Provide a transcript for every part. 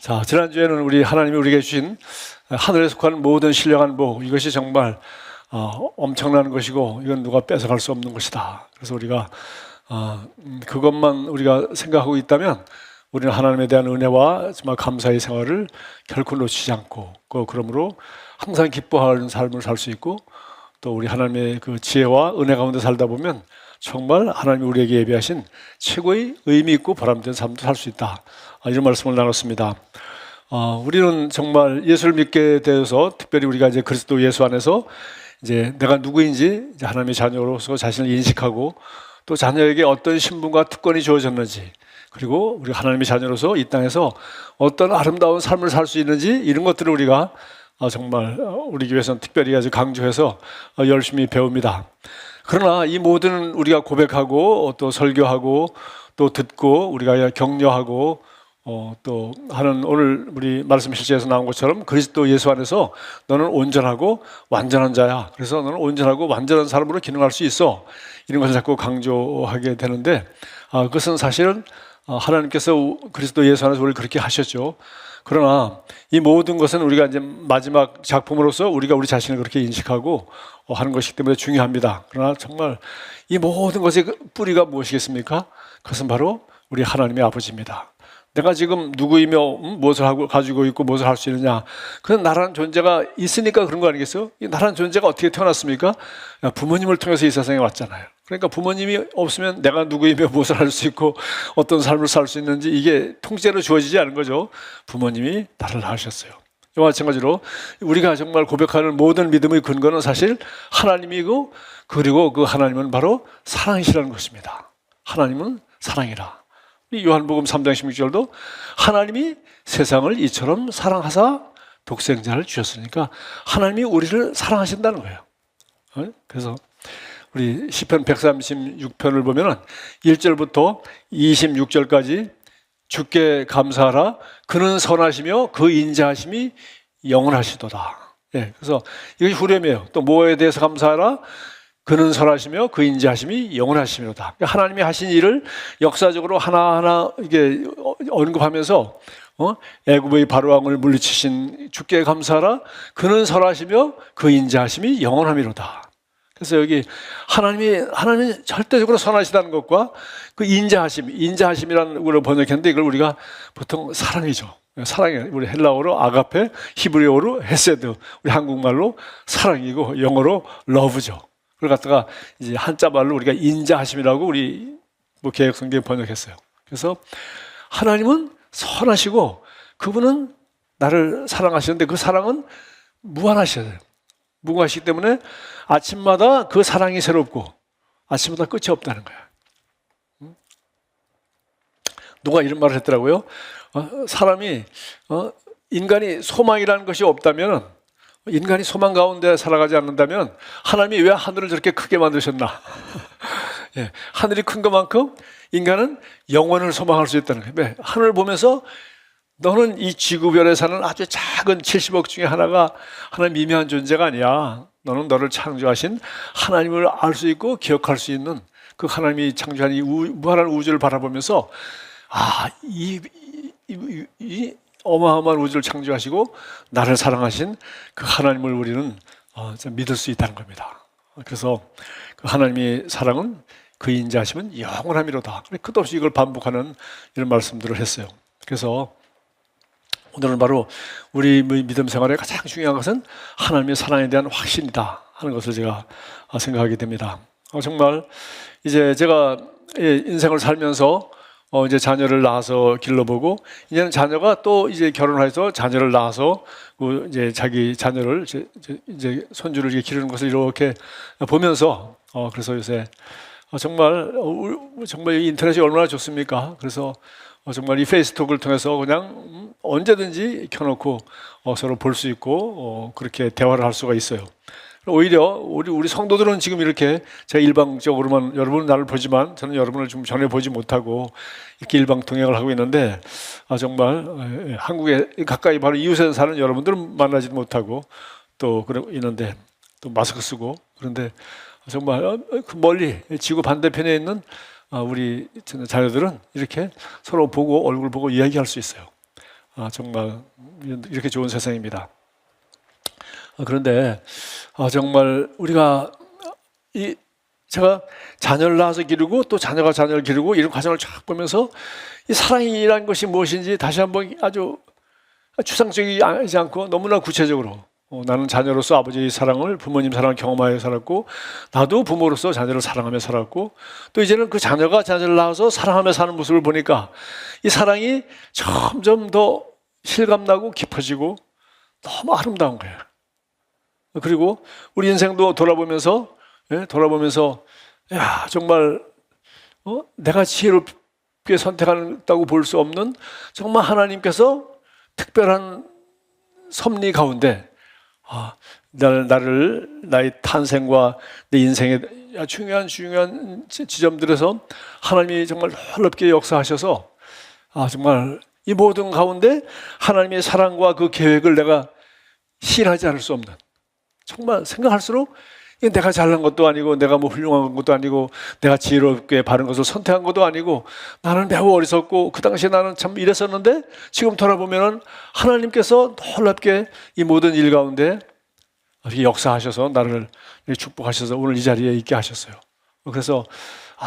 자, 지난주에는 우리 하나님이 우리에게 주신 하늘에 속한 모든 신령한 복, 이것이 정말 엄청난 것이고 이건 누가 뺏어갈 수 없는 것이다. 그래서 우리가 그것만 우리가 생각하고 있다면 우리는 하나님에 대한 은혜와 정말 감사의 생활을 결코 놓치지 않고 그러므로 항상 기뻐하는 삶을 살 수 있고 또 우리 하나님의 그 지혜와 은혜 가운데 살다 보면 정말 하나님이 우리에게 예비하신 최고의 의미 있고 보람된 삶도 살 수 있다. 이런 말씀을 나눴습니다. 우리는 정말 예수를 믿게 되어서 특별히 우리가 이제 그리스도 예수 안에서 이제 내가 누구인지 이제 하나님의 자녀로서 자신을 인식하고 또 자녀에게 어떤 신분과 특권이 주어졌는지 그리고 우리 하나님의 자녀로서 이 땅에서 어떤 아름다운 삶을 살 수 있는지 이런 것들을 우리가 정말 우리 교회에서는 특별히 아주 강조해서 열심히 배웁니다. 그러나 이 모든 우리가 고백하고 또 설교하고 또 듣고 우리가 격려하고 또 하는 오늘 우리 말씀 실제에서 나온 것처럼 그리스도 예수 안에서 너는 온전하고 완전한 자야. 그래서 너는 온전하고 완전한 사람으로 기능할 수 있어. 이런 것을 자꾸 강조하게 되는데 그것은 사실은 하나님께서 그리스도 예수 안에서 우리를 그렇게 하셨죠. 그러나 이 모든 것은 우리가 이제 마지막 작품으로서 우리가 우리 자신을 그렇게 인식하고 하는 것이기 때문에 중요합니다. 그러나 정말 이 모든 것의 뿌리가 무엇이겠습니까? 그것은 바로 우리 하나님의 아버지입니다. 내가 지금 누구이며 무엇을 하고 가지고 있고 무엇을 할 수 있느냐? 그건 나라는 존재가 있으니까 그런 거 아니겠어요? 이 나라는 존재가 어떻게 태어났습니까? 부모님을 통해서 이 세상에 왔잖아요. 그러니까 부모님이 없으면 내가 누구이며 무엇을 할 수 있고 어떤 삶을 살 수 있는지 이게 통째로 주어지지 않은 거죠. 부모님이 나를 낳으셨어요. 이와 마찬가지로 우리가 정말 고백하는 모든 믿음의 근거는 사실 하나님이고 그리고 그 하나님은 바로 사랑이시라는 것입니다. 하나님은 사랑이라. 요한복음 3장 16절도 하나님이 세상을 이처럼 사랑하사 독생자를 주셨으니까 하나님이 우리를 사랑하신다는 거예요. 그래서 우리 시편 136편을 보면은 1절부터 26절까지 주께 감사하라 그는 선하시며 그 인자하심이 영원하시도다. 그래서 이것이 후렴이에요. 또 뭐에 대해서 감사하라? 그는 선하시며 그 인자하심이 영원하시미로다. 하나님이 하신 일을 역사적으로 하나하나 이게 언급하면서 애굽의 바로왕을 물리치신 주께 감사하라. 그는 선하시며 그 인자하심이 영원하미로다. 그래서 여기 하나님이 절대적으로 선하시다는 것과 그 인자하심이라는 걸 번역했는데 이걸 우리가 보통 사랑이죠. 사랑이에요. 우리 헬라어로 아가페, 히브리어로 헤세드, 우리 한국말로 사랑이고 영어로 러브죠. 그걸 갖다가 이제 한자 말로 우리가 인자하심이라고 우리 개역 성경에 번역했어요. 그래서 하나님은 선하시고 그분은 나를 사랑하시는데 그 사랑은 무한하셔요. 무궁하시기 때문에 아침마다 그 사랑이 새롭고 아침마다 끝이 없다는 거야. 누가 이런 말을 했더라고요. 사람이 인간이 소망이라는 것이 없다면 인간이 소망 가운데 살아가지 않는다면 하나님이 왜 하늘을 저렇게 크게 만드셨나? 하늘이 큰 것만큼 인간은 영원을 소망할 수 있다는 거예요. 왜? 하늘을 보면서 너는 이 지구별에 사는 아주 작은 70억 중에 하나가 하나의 미미한 존재가 아니야. 너는 너를 창조하신 하나님을 알 수 있고 기억할 수 있는 그 하나님이 창조한 이 무한한 우주를 바라보면서 이 어마어마한 우주를 창조하시고 나를 사랑하신 그 하나님을 우리는 믿을 수 있다는 겁니다. 그래서 그 하나님의 사랑은 그 인자하심은 영원함이로다. 끝없이 이걸 반복하는 이런 말씀들을 했어요. 그래서 오늘은 바로 우리 믿음 생활에 가장 중요한 것은 하나님의 사랑에 대한 확신이다 하는 것을 제가 생각하게 됩니다. 정말 이제 제가 인생을 살면서 이제 자녀를 낳아서 길러보고 이제는 자녀가 또 이제 결혼해서 자녀를 낳아서 이제 자기 자녀를 이제 손주를 이렇게 기르는 것을 이렇게 보면서 그래서 요새 정말 이 인터넷이 얼마나 좋습니까? 그래서 정말 이 페이스톡을 통해서 그냥 언제든지 켜놓고 서로 볼 수 있고 그렇게 대화를 할 수가 있어요. 오히려 우리 성도들은 지금 이렇게 제가 일방적으로만 여러분은 나를 보지만 저는 여러분을 좀 전혀 보지 못하고 이렇게 일방통행을 하고 있는데 정말 한국에 가까이 바로 이웃에 사는 여러분들은 만나지도 못하고 또 그러고 있는데 또 마스크 쓰고 그런데 정말 멀리 지구 반대편에 있는 우리 자녀들은 이렇게 서로 보고 얼굴 보고 이야기할 수 있어요. 정말 이렇게 좋은 세상입니다. 그런데 정말 우리가 제가 자녀를 낳아서 기르고 또 자녀가 자녀를 기르고 이런 과정을 쫙 보면서 이 사랑이라는 것이 무엇인지 다시 한번 아주 추상적이지 않고 너무나 구체적으로 나는 자녀로서 아버지의 사랑을, 부모님 사랑을 경험하여 살았고, 나도 부모로서 자녀를 사랑하며 살았고, 또 이제는 그 자녀가 자녀를 낳아서 사랑하며 사는 모습을 보니까 이 사랑이 점점 더 실감나고 깊어지고 너무 아름다운 거예요. 그리고 우리 인생도 돌아보면서 야, 정말 내가 지혜롭게 선택한다고 볼 수 없는 정말 하나님께서 특별한 섭리 가운데 나의 탄생과 내 인생의 중요한 지점들에서 하나님이 정말 놀랍게 역사하셔서 정말 이 모든 가운데 하나님의 사랑과 그 계획을 내가 시인하지 않을 수 없는, 정말 생각할수록 내가 잘난 것도 아니고 내가 뭐 훌륭한 것도 아니고 내가 지혜롭게 바른 것을 선택한 것도 아니고 나는 매우 어리석고 그 당시에 나는 참 이랬었는데 지금 돌아보면은 하나님께서 놀랍게 이 모든 일 가운데 이렇게 역사하셔서 나를 축복하셔서 오늘 이 자리에 있게 하셨어요. 그래서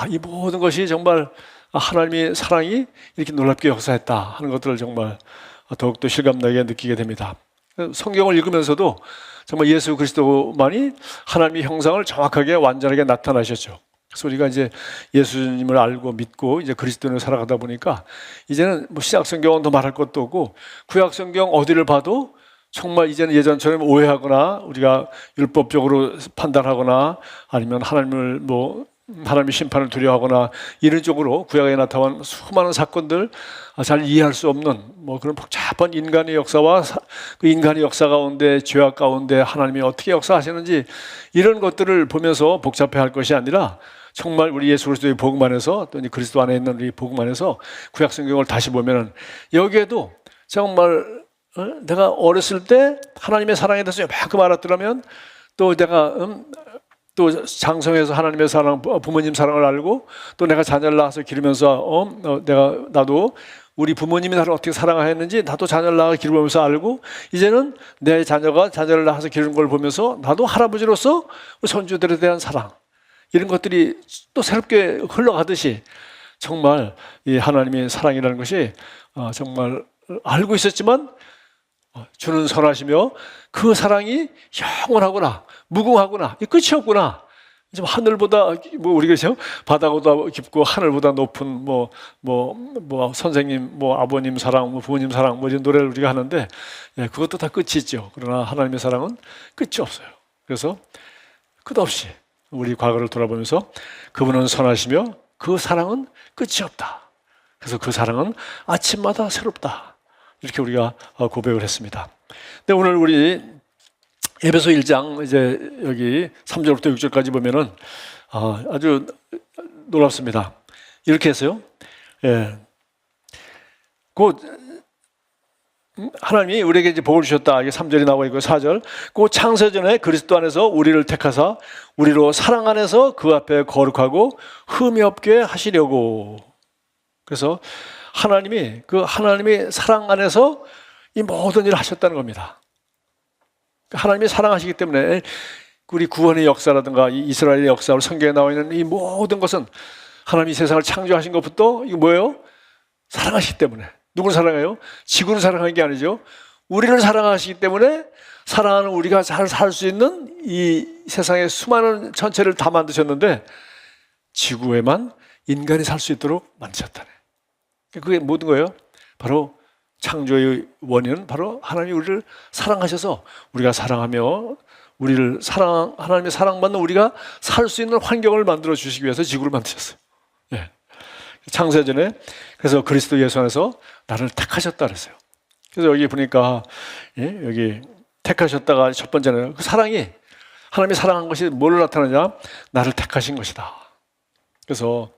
이 모든 것이 정말 하나님의 사랑이 이렇게 놀랍게 역사했다 하는 것들을 정말 더욱더 실감나게 느끼게 됩니다. 성경을 읽으면서도 정말 예수 그리스도만이 하나님의 형상을 정확하게 완전하게 나타나셨죠. 그래서 우리가 이제 예수님을 알고 믿고 이제 그리스도인을 살아가다 보니까 이제는 뭐 신약 성경은 더 말할 것도 없고 구약 성경 어디를 봐도 정말 이제는 예전처럼 오해하거나 우리가 율법적으로 판단하거나 아니면 하나님의 심판을 두려워하거나 이런 쪽으로 구약에 나타난 수많은 사건들 잘 이해할 수 없는 그런 복잡한 인간의 역사와 그 인간의 역사 가운데 죄악 가운데 하나님이 어떻게 역사하시는지 이런 것들을 보면서 복잡해할 것이 아니라 정말 우리 예수 그리스도의 복음 안에서 또 그리스도 안에 있는 우리 복음 안에서 구약 성경을 다시 보면은 여기에도 정말 내가 어렸을 때 하나님의 사랑에 대해서 요만큼 알았더라면 또 내가 또 장성해서 하나님의 사랑, 부모님 사랑을 알고 또 내가 자녀를 낳아서 기르면서 나도 우리 부모님이 나를 어떻게 사랑하였는지 나도 자녀를 낳아 기르면서 알고 이제는 내 자녀가 자녀를 낳아서 기르는 걸 보면서 나도 할아버지로서 우리 손주들에 대한 사랑 이런 것들이 또 새롭게 흘러가듯이 정말 이 하나님의 사랑이라는 것이 정말 알고 있었지만 주는 선하시며 그 사랑이 영원하구나 무궁하구나 이 끝이 없구나 좀 하늘보다 우리가 바다보다 깊고 하늘보다 높은 선생님 아버님 사랑 부모님 사랑 이런 노래를 우리가 하는데 그것도 다 끝이 있죠. 그러나 하나님의 사랑은 끝이 없어요. 그래서 끝없이 우리 과거를 돌아보면서 그분은 선하시며 그 사랑은 끝이 없다. 그래서 그 사랑은 아침마다 새롭다. 이렇게 우리가 고백을 했습니다. 근데 오늘 우리 에베소 1장 이제 여기 3절부터 6절까지 보면은 아주 놀랍습니다. 이렇게 했어요. 곧 하나님이 우리에게 이제 복을 주셨다. 이게 3절이 나오고 있고 4절. 곧 창세전에 그리스도 안에서 우리를 택하사 우리로 사랑 안에서 그 앞에 거룩하고 흠이 없게 하시려고. 그래서 하나님이 하나님의 사랑 안에서 이 모든 일을 하셨다는 겁니다. 하나님이 사랑하시기 때문에 우리 구원의 역사라든가 이 이스라엘의 역사, 성경에 나와 있는 이 모든 것은 하나님이 세상을 창조하신 것부터 이거 뭐예요? 사랑하시기 때문에. 누구를 사랑해요? 지구를 사랑하는 게 아니죠. 우리를 사랑하시기 때문에 사랑하는 우리가 잘 살 수 있는 이 세상의 수많은 전체를 다 만드셨는데 지구에만 인간이 살 수 있도록 만드셨다네. 그게 모든 거예요. 바로 창조의 원인은 바로 하나님이 우리를 사랑하셔서 우리가 사랑하며 하나님의 사랑받는 우리가 살 수 있는 환경을 만들어 주시기 위해서 지구를 만드셨어요. 창세전에 그래서 그리스도 예수 안에서 나를 택하셨다 그랬어요. 그래서 여기 보니까 여기 택하셨다가 첫 번째는 그 사랑이 하나님이 사랑한 것이 뭘로 나타나냐? 나를 택하신 것이다. 그래서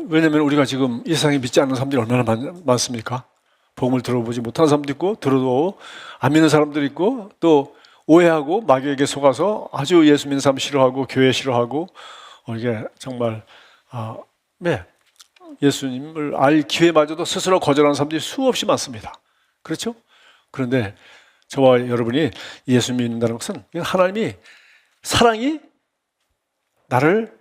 왜냐하면 우리가 지금 이 세상에 믿지 않는 사람들이 얼마나 많습니까? 복음을 들어보지 못하는 사람도 있고 들어도 안 믿는 사람들이 있고 또 오해하고 마귀에게 속아서 아주 예수 믿는 사람 싫어하고 교회 싫어하고 이게 정말 예수님을 알 기회마저도 스스로 거절하는 사람들이 수없이 많습니다. 그렇죠? 그런데 저와 여러분이 예수 믿는다는 것은 하나님이 사랑이 나를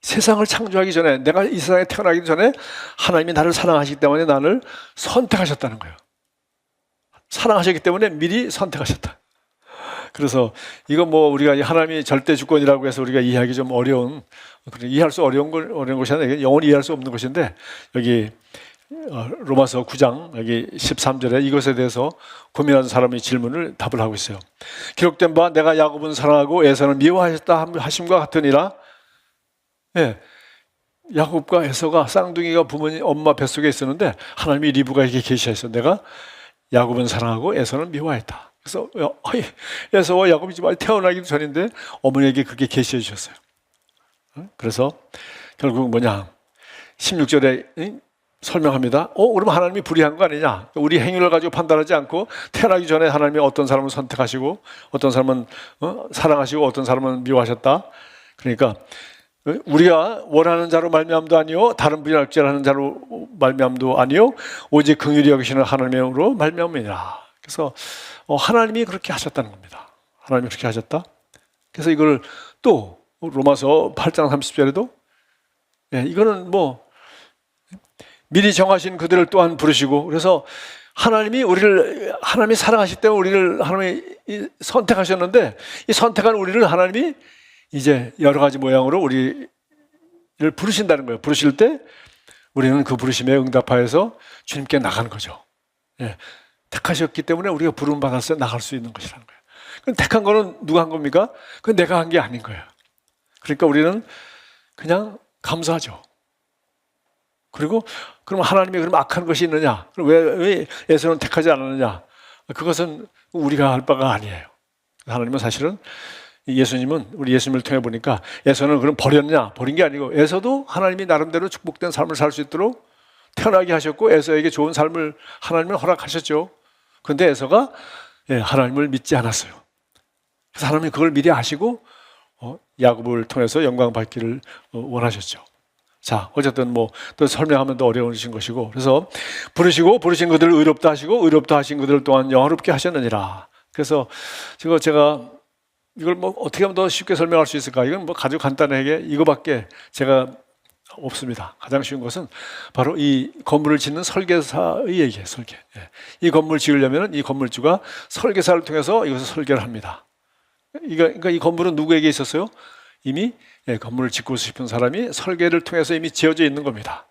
세상을 창조하기 전에, 내가 이 세상에 태어나기 전에 하나님이 나를 사랑하시기 때문에 나를 선택하셨다는 거예요. 사랑하셨기 때문에 미리 선택하셨다. 그래서 이거 뭐 우리가 하나님이 절대 주권이라고 해서 우리가 이해하기 좀 어려운, 이해할 수 어려운 것이 아니라 영원히 이해할 수 없는 것인데, 여기 로마서 9장 여기 13절에 이것에 대해서 고민하는 사람이 질문을 답을 하고 있어요. 기록된 바 내가 야곱은 사랑하고 에서는 미워하셨다 하심과 같으니라. 예, 야곱과 에서가 쌍둥이가 부모님 엄마 뱃속에 있었는데 하나님이 리브가에게 계시하셨어요. 내가 야곱은 사랑하고 에서는 미워했다. 그래서 에서와 야곱이 지금 태어나기도 전인데 어머니에게 그렇게 계시해 주셨어요. 그래서 결국 뭐냐, 16절에 설명합니다. 그럼 하나님이 불의한 거 아니냐? 우리 행위를 가지고 판단하지 않고 태어나기 전에 하나님이 어떤 사람은 선택하시고 어떤 사람은 사랑하시고 어떤 사람은 미워하셨다. 그러니까 우리가 원하는 자로 말미암도 아니요 다른 분이 알지라는 자로 말미암도 아니요 오직 긍휼히 여기시는 하나님으로 말미암이니라. 그래서 하나님이 그렇게 하셨다는 겁니다. 하나님이 그렇게 하셨다. 그래서 이걸 또 로마서 8장 30절에도 이거는 뭐 미리 정하신 그들을 또한 부르시고, 그래서 하나님이 사랑하시기 때문에 우리를 하나님이 선택하셨는데, 이 선택한 우리를 하나님이 이제 여러 가지 모양으로 우리를 부르신다는 거예요. 부르실 때 우리는 그 부르심에 응답하여서 주님께 나가는 거죠. 택하셨기 때문에 우리가 부름 받아서 나갈 수 있는 것이라는 거예요. 그럼 택한 거는 누가 한 겁니까? 그건 내가 한 게 아닌 거예요. 그러니까 우리는 그냥 감사하죠. 그리고 그럼 하나님이 그럼 악한 것이 있느냐? 그럼 왜 에서는 택하지 않았느냐? 그것은 우리가 할 바가 아니에요. 하나님은 사실은 예수님은 우리 예수님을 통해 보니까 에서는 그럼 버렸냐? 버린 게 아니고 에서도 하나님이 나름대로 축복된 삶을 살 수 있도록 태어나게 하셨고 에서에게 좋은 삶을 하나님은 허락하셨죠. 그런데 에서가 하나님을 믿지 않았어요. 그래서 하나님이 그걸 미리 아시고 야곱을 통해서 영광 받기를 원하셨죠. 자, 어쨌든 뭐 또 설명하면 더 어려우신 것이고, 그래서 부르신 그들을 의롭다 하시고 의롭다 하신 그들을 또한 영화롭게 하셨느니라. 그래서 제가 이걸 뭐 어떻게 하면 더 쉽게 설명할 수 있을까? 이건 뭐 아주 간단하게 이거밖에 제가 없습니다. 가장 쉬운 것은 바로 이 건물을 짓는 설계사의 얘기예요. 설계. 이 건물 지으려면 이 건물주가 설계사를 통해서 이것을 설계를 합니다. 그러니까 이 건물은 누구에게 있었어요? 이미 건물을 짓고 싶은 사람이 설계를 통해서 이미 지어져 있는 겁니다.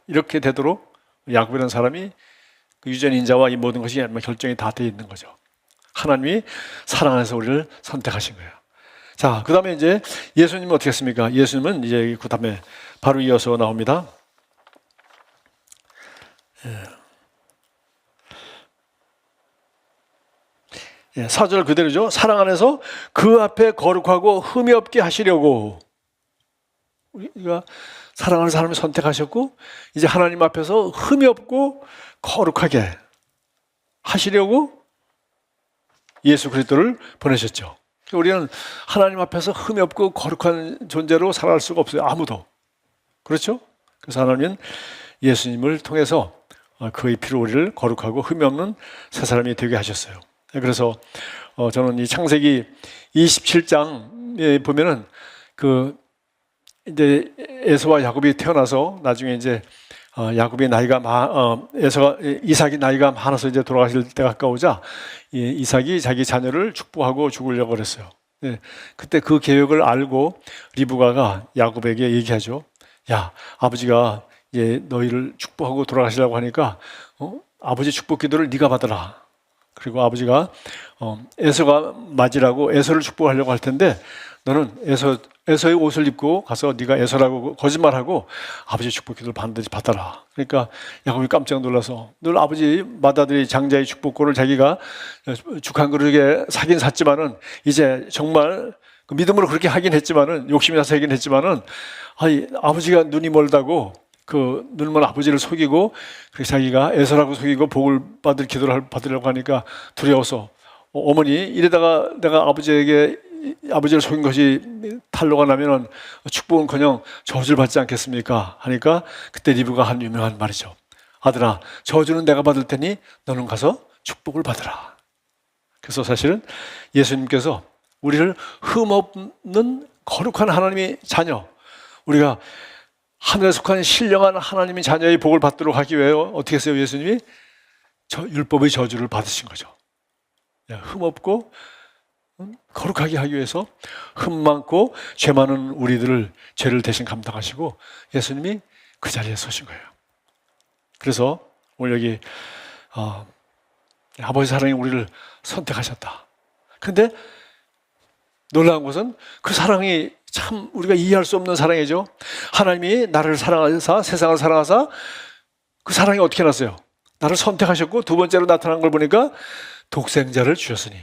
이렇게 되도록 야곱이라는 사람이 그 유전인자와 이 모든 것이 결정이 다 되어 있는 거죠. 하나님이 사랑해서 우리를 선택하신 거예요. 자, 그 다음에 이제 예수님은 어떻게 했습니까? 예수님은 이제 그 다음에 바로 이어서 나옵니다. 4절 그대로죠. 사랑 안에서 그 앞에 거룩하고 흠이 없게 하시려고. 우리가 사랑하는 사람을 선택하셨고 이제 하나님 앞에서 흠이 없고 거룩하게 하시려고 예수 그리스도를 보내셨죠. 우리는 하나님 앞에서 흠이 없고 거룩한 존재로 살아갈 수가 없어요. 아무도. 그렇죠? 그래서 하나님은 예수님을 통해서 그의 피로 우리를 거룩하고 흠이 없는 새 사람이 되게 하셨어요. 그래서 저는 이 창세기 27장에 보면은 그 이제 에서와 야곱이 태어나서 나중에 이제 야곱의 나이가 이삭이 나이가 많아서 이제 돌아가실 때가 가까우자 이삭이 자기 자녀를 축복하고 죽으려고 그랬어요. 그때 그 계획을 알고 리브가가 야곱에게 얘기하죠. 야, 아버지가 이제 너희를 축복하고 돌아가시려고 하니까 아버지 축복 기도를 네가 받아라. 그리고 아버지가 에서가 맞이라고 에서를 축복하려고 할 텐데 너는 에서의 옷을 입고 가서 네가 에서라고 거짓말하고 아버지 축복 기도를 반드시 받아라. 그러니까 야곱이 깜짝 놀라서 늘 아버지 맏아들이 장자의 축복고를 자기가 죽한 그릇에 사긴 샀지만은 이제 정말 그 믿음으로 그렇게 하긴 했지만은 욕심이 나서 하긴 했지만은 아버지가 눈이 멀다고 그 눈먼 아버지를 속이고 그래서 자기가 에서라고 속이고 복을 받을 기도를 받으려고 하니까 두려워서 어머니 이러다가 내가 아버지에게 아버지를 속인 것이 탄로가 나면은 축복은커녕 저주를 받지 않겠습니까? 하니까 그때 리브가 한 유명한 말이죠. 아들아, 저주는 내가 받을 테니 너는 가서 축복을 받으라. 그래서 사실은 예수님께서 우리를 흠없는 거룩한 하나님의 자녀, 우리가 하늘에 속한 신령한 하나님의 자녀의 복을 받도록 하기 위해 어떻게 했어요? 예수님이 율법의 저주를 받으신 거죠. 흠없고 거룩하게 하기 위해서 흠 많고 죄 많은 우리들을 죄를 대신 감당하시고 예수님이 그 자리에 서신 거예요. 그래서 오늘 여기 아버지 사랑이 우리를 선택하셨다. 근데 놀라운 것은 그 사랑이 참 우리가 이해할 수 없는 사랑이죠. 하나님이 나를 사랑하사 세상을 사랑하사 그 사랑이 어떻게 났어요? 나를 선택하셨고 두 번째로 나타난 걸 보니까 독생자를 주셨으니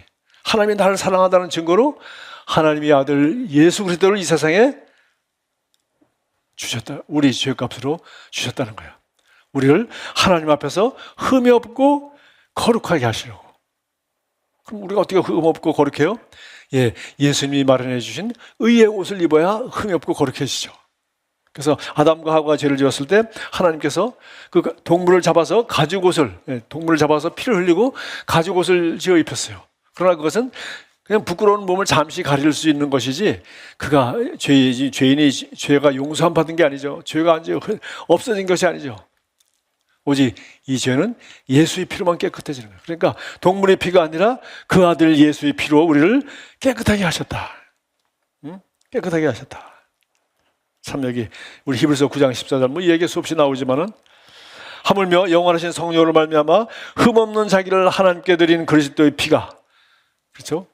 하나님이 나를 사랑한다는 증거로 하나님의 아들 예수 그리스도를 이 세상에 주셨다. 우리 죄값으로 주셨다는 거예요. 우리를 하나님 앞에서 흠이 없고 거룩하게 하시려고. 그럼 우리가 어떻게 흠 없고 거룩해요? 예수님이 마련해 주신 의의 옷을 입어야 흠이 없고 거룩해지죠. 그래서 아담과 하와가 죄를 지었을 때 하나님께서 그 동물을 잡아서 동물을 잡아서 피를 흘리고 가죽옷을 지어 입혔어요. 그러나 그것은 그냥 부끄러운 몸을 잠시 가릴 수 있는 것이지 그가 죄인이 죄가 용서함 받은 게 아니죠. 죄가 없어진 것이 아니죠. 오직 이 죄는 예수의 피로만 깨끗해지는 거예요. 그러니까 동물의 피가 아니라 그 아들 예수의 피로 우리를 깨끗하게 하셨다. 깨끗하게 하셨다. 참 여기 우리 히브리서 9장 14절 뭐 이 얘기 수없이 나오지만은 하물며 영원하신 성령으로 말미암아 흠없는 자기를 하나님께 드린 그리스도의 피가, 그렇죠?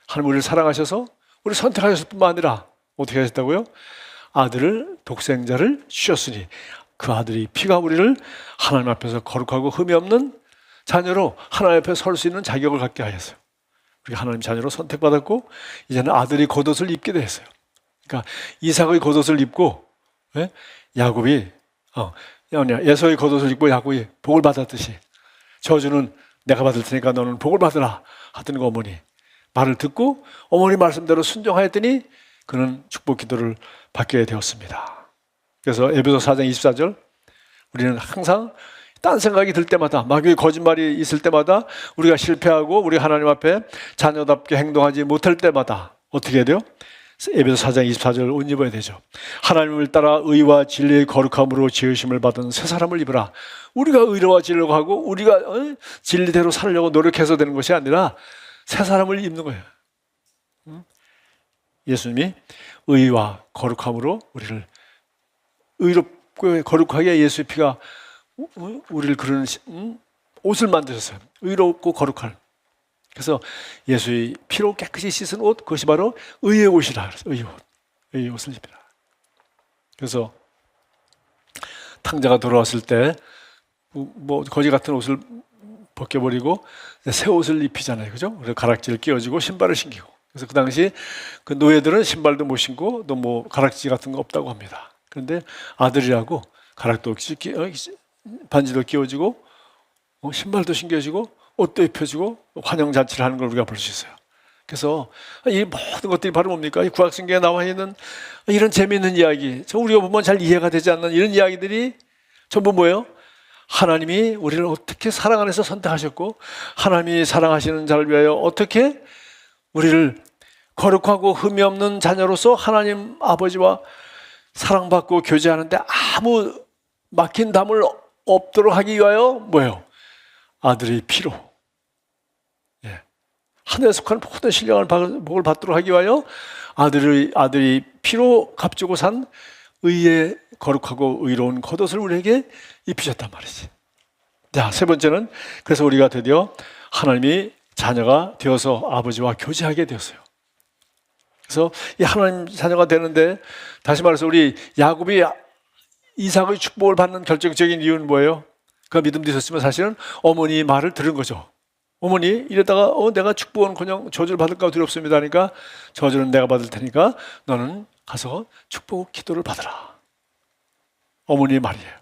하나님 우리를 사랑하셔서 우리를 선택하셨을 뿐만 아니라 어떻게 하셨다고요? 아들을 독생자를 주셨으니 그 아들의 피가 우리를 하나님 앞에서 거룩하고 흠이 없는 자녀로 하나님 앞에 설 수 있는 자격을 갖게 하였어요. 우리가 하나님 자녀로 선택받았고 이제는 아들이 겉옷을 입게 됐어요. 그러니까 이삭의 겉옷을 입고 야곱이 에서의 겉옷을 입고 야곱이 복을 받았듯이 저주는 내가 받을 테니까 너는 복을 받으라 하던 그 어머니 말을 듣고 어머니 말씀대로 순종하였더니 그는 축복 기도를 받게 되었습니다. 그래서 에베소 4장 24절 우리는 항상 딴 생각이 들 때마다 마귀의 거짓말이 있을 때마다 우리가 실패하고 우리 하나님 앞에 자녀답게 행동하지 못할 때마다 어떻게 해야 돼요? 에베소 4장 24절 옷 입어야 되죠. 하나님을 따라 의와 진리의 거룩함으로 지으심을 받은 새 사람을 입으라. 우리가 의로와 진리라고 하고 우리가 진리대로 살려고 노력해서 되는 것이 아니라 새 사람을 입는 거예요. 예수님이 의와 거룩함으로 우리를 의롭고 거룩하게 예수의 피가 우리를 그런 옷을 만드셨어요. 의롭고 거룩한. 그래서 예수의 피로 깨끗이 씻은 옷, 그것이 바로 의의 옷이라. 의의 옷을 입히라. 그래서 탕자가 돌아왔을 때 뭐 거지 같은 옷을 벗겨버리고 새 옷을 입히잖아요, 그죠? 그래서 가락지를 끼워주고 신발을 신기고. 그래서 그 당시 그 노예들은 신발도 못 신고 또 뭐 가락지 같은 거 없다고 합니다. 그런데 아들이라고 가락도 반지도 끼워주고 신발도 신겨주고 옷도 입혀주고 환영 잔치를 하는 걸 우리가 볼 수 있어요. 그래서 이 모든 것들이 바로 뭡니까? 이 구약성경에 나와 있는 이런 재미있는 이야기, 우리가 보면 잘 이해가 되지 않는 이런 이야기들이 전부 뭐예요? 하나님이 우리를 어떻게 사랑 안에서 선택하셨고 하나님이 사랑하시는 자를 위하여 어떻게 우리를 거룩하고 흠이 없는 자녀로서 하나님 아버지와 사랑받고 교제하는데 아무 막힌 담을 없도록 하기 위하여 뭐예요? 아들의 피로 하늘에 속한 모든 신령한 복을 받도록 하기 위하여 아들이 피로 값주고 산 의의 거룩하고 의로운 겉옷을 우리에게 입히셨단 말이지. 자, 세 번째는 그래서 우리가 드디어 하나님이 자녀가 되어서 아버지와 교제하게 되었어요. 그래서 이 하나님 자녀가 되는데 다시 말해서 우리 야곱이 이삭의 축복을 받는 결정적인 이유는 뭐예요? 그 믿음도 있었지만 사실은 어머니 말을 들은 거죠. 어머니 이러다가 내가 축복은 그냥 저주를 받을까 두렵습니다 하니까 저주는 내가 받을 테니까 너는 가서 축복 기도를 받으라. 어머니의 말이에요.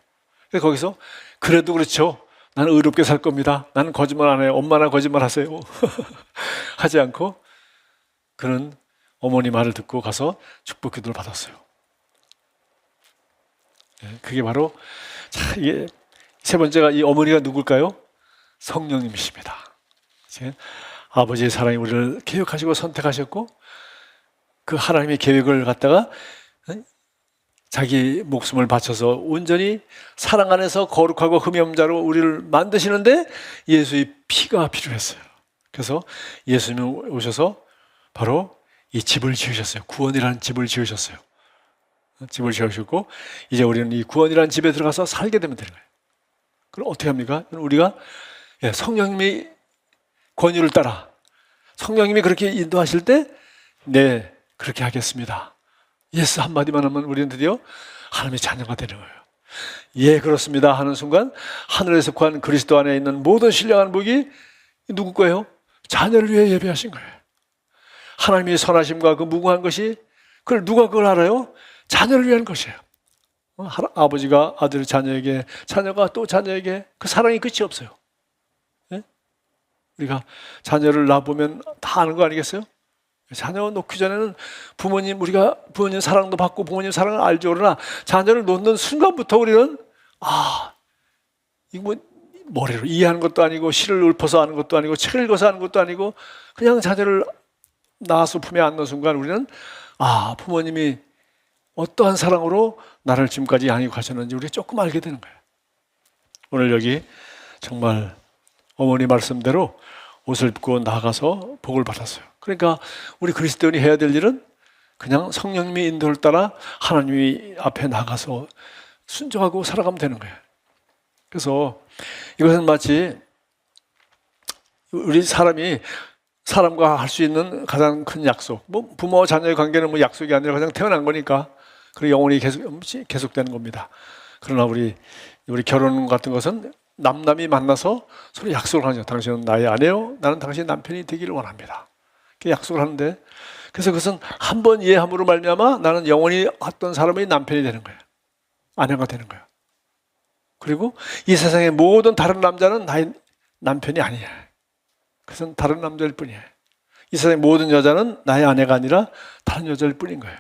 그래서 거기서 그래도 그렇죠. 나는 의롭게 살 겁니다. 나는 거짓말 안 해요. 엄마나 거짓말 하세요. 하지 않고 그는 어머니 말을 듣고 가서 축복 기도를 받았어요. 그게 바로 이게 세 번째가 이 어머니가 누굴까요? 성령님이십니다. 아버지의 사랑이 우리를 계획하시고 선택하셨고 그 하나님의 계획을 갖다가 자기 목숨을 바쳐서 온전히 사랑 안에서 거룩하고 흠이 없는 자로 우리를 만드시는데 예수의 피가 필요했어요. 그래서 예수님이 오셔서 바로 이 집을 지으셨어요. 구원이라는 집을 지으셨어요. 집을 지으셨고 이제 우리는 이 구원이라는 집에 들어가서 살게 되면 되는 거예요. 그럼 어떻게 합니까? 우리가 성령님이 권유를 따라 성령님이 그렇게 인도하실 때 네, 그렇게 하겠습니다. 예스 한마디만 하면 우리는 드디어 하나님의 자녀가 되는 거예요. 예, 그렇습니다 하는 순간 하늘에 속한 그리스도 안에 있는 모든 신령한 복이 누구 거예요? 자녀를 위해 예배하신 거예요. 하나님의 선하심과 그 무궁한 것이 그걸 누가 그걸 알아요? 자녀를 위한 것이에요. 아버지가 아들 자녀에게, 자녀가 또 자녀에게 그 사랑이 끝이 없어요. 네? 우리가 자녀를 낳아보면 다 아는 거 아니겠어요? 자녀 놓기 전에는 우리가 부모님 사랑도 받고 부모님 사랑을 알죠. 그러나 자녀를 놓는 순간부터 우리는 이거 머리로 이해하는 것도 아니고 시를 읊어서 아는 것도 아니고 책을 읽어서 아는 것도 아니고 그냥 자녀를 낳아서 품에 안는 순간 우리는 부모님이 어떠한 사랑으로 나를 지금까지 양육하셨는지 가셨는지 우리가 조금 알게 되는 거예요. 오늘 여기 정말 어머니 말씀대로 옷을 입고 나가서 복을 받았어요. 그러니까 우리 그리스도인이 해야 될 일은 그냥 성령님의 인도를 따라 하나님이 앞에 나가서 순종하고 살아가면 되는 거예요. 그래서 이것은 마치 우리 사람과 할 수 있는 가장 큰 약속. 부모와 자녀의 관계는 약속이 아니라 그냥 태어난 거니까 그리고 영원히 계속되는 겁니다. 그러나 우리 결혼 같은 것은 남남이 만나서 서로 약속을 하죠. 당신은 나의 아내요, 나는 당신의 남편이 되기를 원합니다. 이렇게 약속을 하는데, 그래서 그것은 한 번 이해함으로 말미암아 나는 영원히 어떤 사람의 남편이 되는 거예요. 아내가 되는 거예요. 그리고 이 세상의 모든 다른 남자는 나의 남편이 아니야. 그것은 다른 남자일 뿐이에요. 이 세상의 모든 여자는 나의 아내가 아니라 다른 여자일 뿐인 거예요.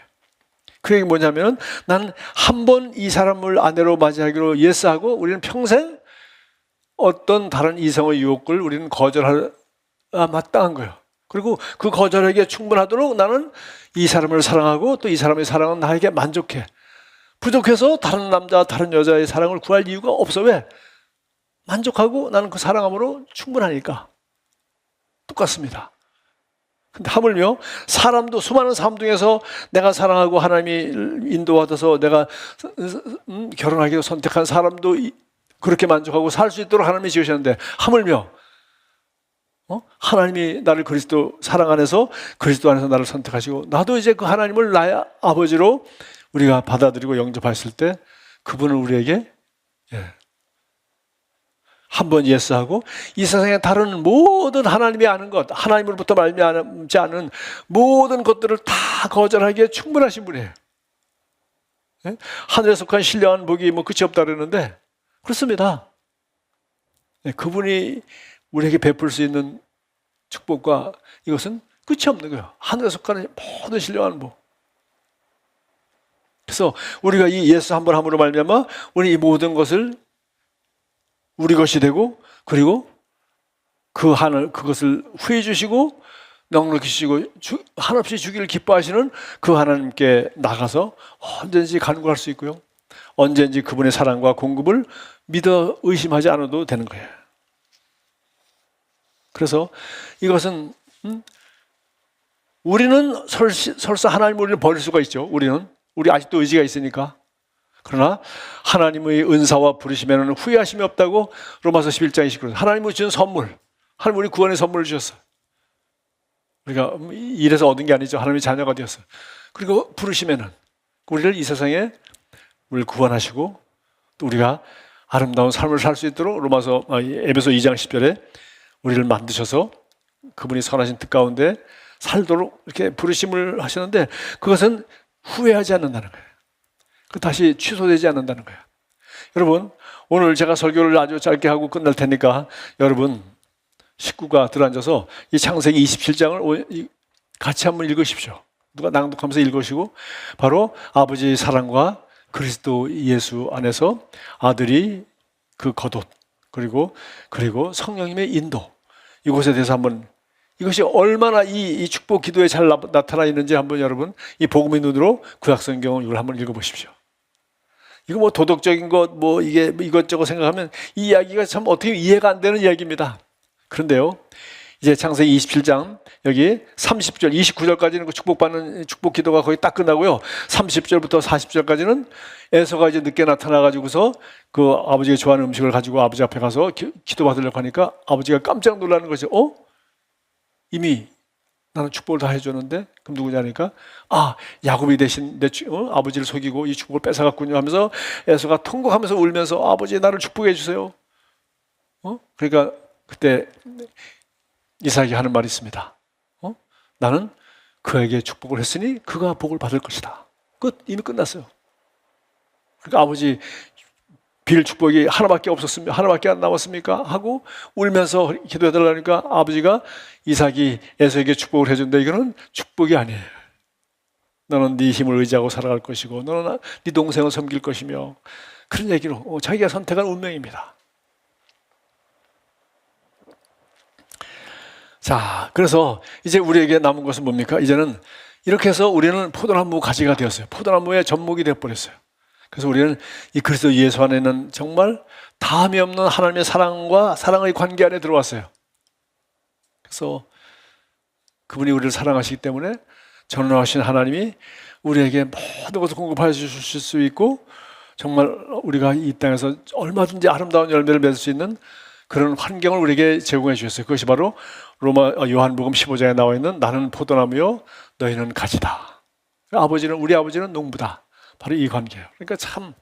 그 얘기 뭐냐면 나는 한 번 이 사람을 아내로 맞이하기로 예스하고 우리는 평생 어떤 다른 이성의 유혹을 우리는 거절할 마땅한 거예요. 그리고 그 거절하기에 충분하도록 나는 이 사람을 사랑하고 또 이 사람의 사랑은 나에게 만족해. 부족해서 다른 남자, 다른 여자의 사랑을 구할 이유가 없어. 왜? 만족하고 나는 그 사랑함으로 충분하니까. 똑같습니다. 근데 하물며 사람도 수많은 삶 중에서 내가 사랑하고 하나님이 인도받아서 내가 결혼하기로 선택한 사람도 그렇게 만족하고 살 수 있도록 하나님이 지으셨는데 하물며 하나님이 나를 그리스도 사랑 안에서 그리스도 안에서 나를 선택하시고 나도 이제 그 하나님을 나의 아버지로 우리가 받아들이고 영접했을 때 그분을 우리에게 한번 예스하고 이 세상의 다른 모든 하나님이 아는 것, 하나님으로부터 말미암지 않은 모든 것들을 다 거절하기에 충분하신 분이에요. 하늘에 속한 신령한 복이 끝이 없다 그러는데 그렇습니다. 그분이 우리에게 베풀 수 있는 축복과 이것은 끝이 없는 거예요. 하늘에 속하는 모든 신령한 복. 그래서 우리가 이 예수 한 번 함으로 말미암아 우리 이 모든 것을 우리 것이 되고 그리고 그 하늘 그것을 후해 주시고 넉넉히 주시고 한없이 주기를 기뻐하시는 그 하나님께 나가서 언제든지 간구할 수 있고요. 언제든지 그분의 사랑과 공급을 믿어 의심하지 않아도 되는 거예요. 그래서 이것은 우리는 설사 하나님 우리를 버릴 수가 있죠. 우리 아직도 의지가 있으니까. 그러나 하나님의 은사와 부르심에는 후회하심이 없다고 로마서 11장 29절. 하나님이 주신 선물, 하나님 우리 구원의 선물을 주셨어요. 우리가 이래서 얻은 게 아니죠. 하나님의 자녀가 되었어요. 그리고 부르심에는 우리를 이 세상에 우리를 구원하시고 또 우리가 아름다운 삶을 살 수 있도록 에베소 2장 10절에 우리를 만드셔서 그분이 선하신 뜻 가운데 살도록 이렇게 부르심을 하셨는데 그것은 후회하지 않는다는 거예요. 그 다시 취소되지 않는다는 거예요. 여러분 오늘 제가 설교를 아주 짧게 하고 끝날 테니까 여러분 식구가 들어앉아서 이 창세기 27장을 같이 한번 읽으십시오. 누가 낭독하면서 읽으시고, 바로 아버지의 사랑과 그리스도 예수 안에서 아들이 그 겉옷, 그리고 성령님의 인도, 이곳에 대해서 한번, 이것이 얼마나 이 축복 기도에 잘 나타나 있는지 한번 여러분 이 복음의 눈으로 구약성경을 이걸 한번 읽어보십시오. 이거 뭐 도덕적인 것 뭐 이게 이것저것 생각하면 이 이야기가 참 어떻게 이해가 안 되는 이야기입니다. 그런데요, 이제 창세기 27장 여기 30절 29절까지는 그 축복받는 축복 기도가 거의 딱 끝나고요, 30절부터 40절까지는 에서가 이제 늦게 나타나 가지고서 그 아버지가 좋아하는 음식을 가지고 아버지 앞에 가서 기도 받으려고 하니까 아버지가 깜짝 놀라는 거죠. 이미 나는 축복을 다 해줬는데, 그럼 누구냐니까, 야곱이 대신 아버지를 속이고 이 축복을 뺏어갔군요 하면서 에서가 통곡하면서 울면서 아버지 나를 축복해 주세요. 그러니까 그때 이삭이 하는 말이 있습니다. 나는 그에게 축복을 했으니 그가 복을 받을 것이다. 이미 끝났어요. 그러니까 아버지 빌 축복이 하나밖에 없었습니다. 하나밖에 안 남았습니까? 하고 울면서 기도해달라니까 아버지가 이삭이 에서에게 축복을 해준다. 이거는 축복이 아니에요. 너는 네 힘을 의지하고 살아갈 것이고 너는 네 동생을 섬길 것이며, 그런 얘기로 자기가 선택한 운명입니다. 자, 그래서 이제 우리에게 남은 것은 뭡니까? 이제는 이렇게 해서 우리는 포도나무 가지가 되었어요. 포도나무의 접목이 되어버렸어요. 그래서 우리는 이 그리스도 예수 안에는 정말 다함이 없는 하나님의 사랑과 사랑의 관계 안에 들어왔어요. 그래서 그분이 우리를 사랑하시기 때문에 전능하신 하나님이 우리에게 모든 것을 공급해 주실 수 있고, 정말 우리가 이 땅에서 얼마든지 아름다운 열매를 맺을 수 있는 그런 환경을 우리에게 제공해 주셨어요. 그것이 바로 요한복음 15장에 나와 있는 나는 포도나무요 너희는 가지다. 우리 아버지는 농부다. 바로 이 관계예요. 그러니까 참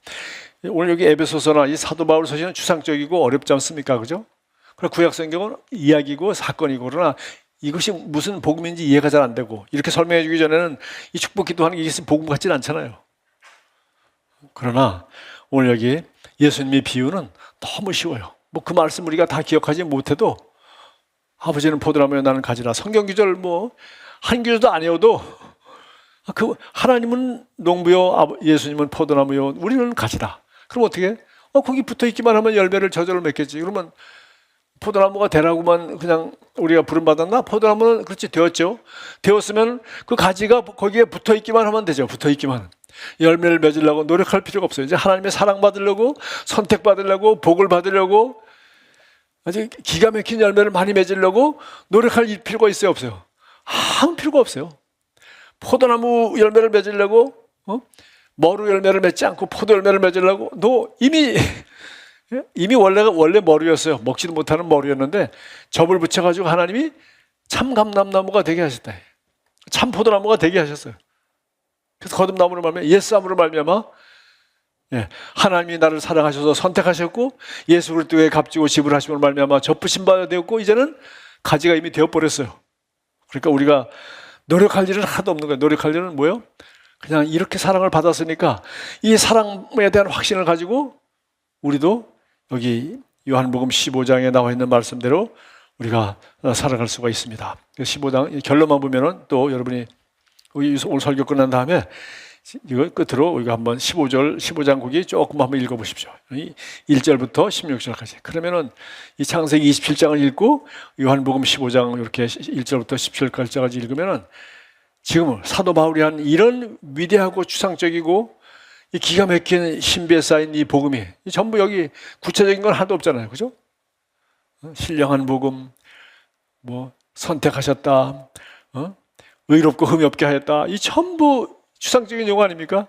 오늘 여기 에베소서나 이 사도 바울 서신은 추상적이고 어렵지 않습니까? 그죠? 그러나 구약성경은 이야기고 사건이고, 그러나 이것이 무슨 복음인지 이해가 잘 안 되고, 이렇게 설명해 주기 전에는 이 축복 기도하는 게 이게 복음 같지는 않잖아요. 그러나 오늘 여기 예수님의 비유는 너무 쉬워요. 뭐 그 말씀 우리가 다 기억하지 못해도 아버지는 포도나무요 나는 가지라, 성경 구절 한 구절도 안 외워도 하나님은 농부요 예수님은 포도나무요 우리는 가지다. 그럼 어떻게? 거기 붙어있기만 하면 열매를 저절로 맺겠지. 그러면 포도나무가 되라고만 그냥 우리가 부름받았나? 포도나무는 그렇지 되었죠. 되었으면 그 가지가 거기에 붙어있기만 하면 되죠. 붙어있기만. 열매를 맺으려고 노력할 필요가 없어요. 이제 하나님의 사랑받으려고, 선택받으려고, 복을 받으려고, 아주 기가 막힌 열매를 많이 맺으려고 노력할 필요가 있어요, 없어요? 아무 필요가 없어요. 포도나무 열매를 맺으려고 머루 열매를 맺지 않고 포도 열매를 맺으려고, 너 이미 원래 머루였어요. 먹지도 못하는 머루였는데 접을 붙여가지고 하나님이 참 감람나무가 되게 하셨다. 참 포도나무가 되게 하셨어요. 그래서 거듭나무로 말미암아 옛사람으로 말미암아 하나님이 나를 사랑하셔서 선택하셨고 예수 그리스도의 값지고 지불하심으로 말미암아 접으신 바 되었고, 이제는 가지가 이미 되어버렸어요. 그러니까 우리가 노력할 일은 하나도 없는 거예요. 노력할 일은 뭐예요? 그냥 이렇게 사랑을 받았으니까 이 사랑에 대한 확신을 가지고 우리도 여기 요한복음 15장에 나와 있는 말씀대로 우리가 살아갈 수가 있습니다. 15장 결론만 보면은 또 여러분이 오늘 설교 끝난 다음에 이거 끝으로 우리가 한번 15장 거기 조금 한번 읽어보십시오. 1절부터 16절까지. 그러면은 이 창세기 27장을 읽고 요한복음 15장 이렇게 1절부터 17절까지 읽으면은 지금 사도 바울이 한 이런 위대하고 추상적이고 이 기가 막힌 신비에 쌓인 이 복음이 전부 여기 구체적인 건 하나도 없잖아요. 그죠? 신령한 복음, 선택하셨다, 의롭고 흠이 없게 하였다. 이 전부 추상적인 용어 아닙니까?